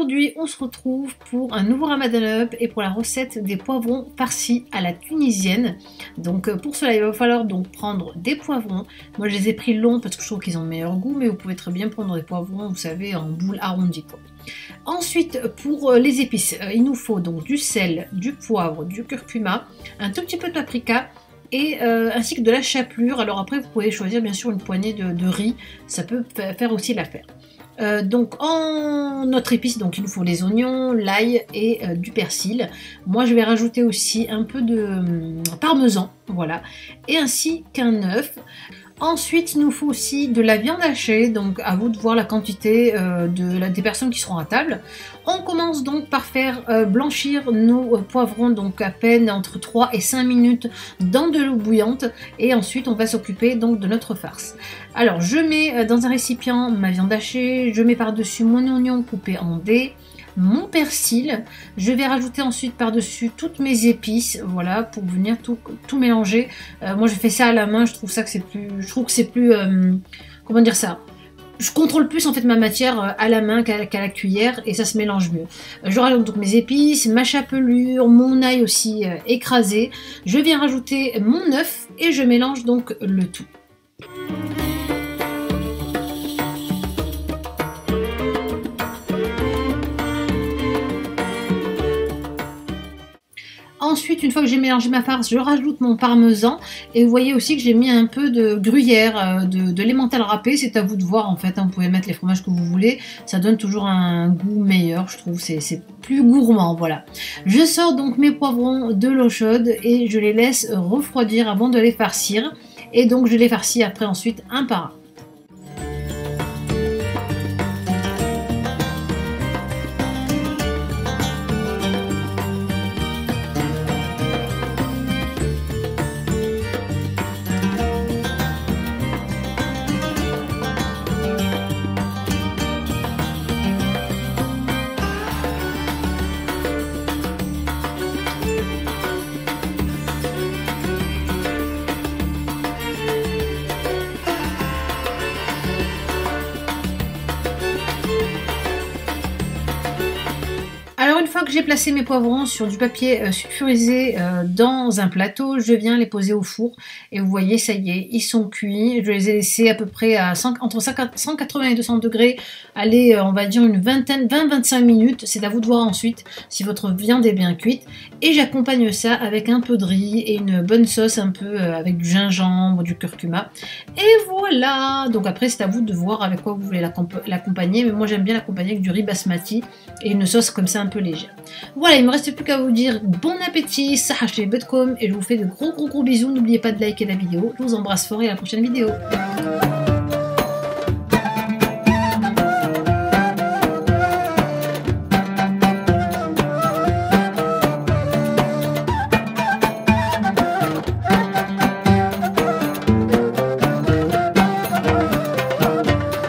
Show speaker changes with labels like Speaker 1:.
Speaker 1: aujourd'hui on se retrouve pour un nouveau Ramadan Up et pour la recette des poivrons farcis à la tunisienne. Donc pour cela il va falloir donc prendre des poivrons. Moi je les ai pris longs parce que je trouve qu'ils ont le meilleur goût, mais vous pouvez très bien prendre des poivrons, vous savez, en boule arrondie quoi. Ensuite pour les épices, il nous faut donc du sel, du poivre, du curcuma, un tout petit peu de paprika, et ainsi que de la chapelure. Alors après vous pouvez choisir bien sûr une poignée de riz, ça peut faire aussi l'affaire. Donc en notre épice, donc il nous faut les oignons, l'ail et du persil. Moi je vais rajouter aussi un peu de parmesan, voilà, et ainsi qu'un œuf. Ensuite, il nous faut aussi de la viande hachée, donc à vous de voir la quantité des personnes qui seront à table. On commence donc par faire blanchir nos poivrons, donc à peine entre 3 et 5 minutes dans de l'eau bouillante, et ensuite on va s'occuper donc de notre farce. Alors je mets dans un récipient ma viande hachée, je mets par-dessus mon oignon coupé en dés, mon persil, je vais rajouter ensuite par-dessus toutes mes épices, voilà, pour venir tout mélanger. Moi je fais ça à la main, je trouve que c'est plus, comment dire ça, je contrôle plus en fait ma matière à la main qu'à la cuillère, et ça se mélange mieux. Je rajoute donc mes épices, ma chapelure, mon ail aussi écrasé, je viens rajouter mon œuf et je mélange donc le tout. Ensuite, une fois que j'ai mélangé ma farce, je rajoute mon parmesan, et vous voyez aussi que j'ai mis un peu de gruyère, de l'emmental râpé. C'est à vous de voir en fait, hein. Vous pouvez mettre les fromages que vous voulez, ça donne toujours un goût meilleur, je trouve, c'est plus gourmand, voilà. Je sors donc mes poivrons de l'eau chaude et je les laisse refroidir avant de les farcir, et donc je les farcis après ensuite un par un. Alors une fois que j'ai placé mes poivrons sur du papier sulfurisé dans un plateau, je viens les poser au four, et vous voyez, ça y est, ils sont cuits. Je les ai laissés à peu près à entre 180 et 200 degrés, allez, on va dire une 20-25 minutes, c'est à vous de voir ensuite si votre viande est bien cuite. Et j'accompagne ça avec un peu de riz et une bonne sauce un peu avec du gingembre, du curcuma. Et voilà, donc après c'est à vous de voir avec quoi vous voulez l'accompagner, mais moi j'aime bien l'accompagner avec du riz basmati et une sauce comme ça un peu légère. Voilà, il ne me reste plus qu'à vous dire bon appétit, sahaché bedkom, et je vous fais de gros bisous. N'oubliez pas de liker la vidéo, je vous embrasse fort et à la prochaine vidéo.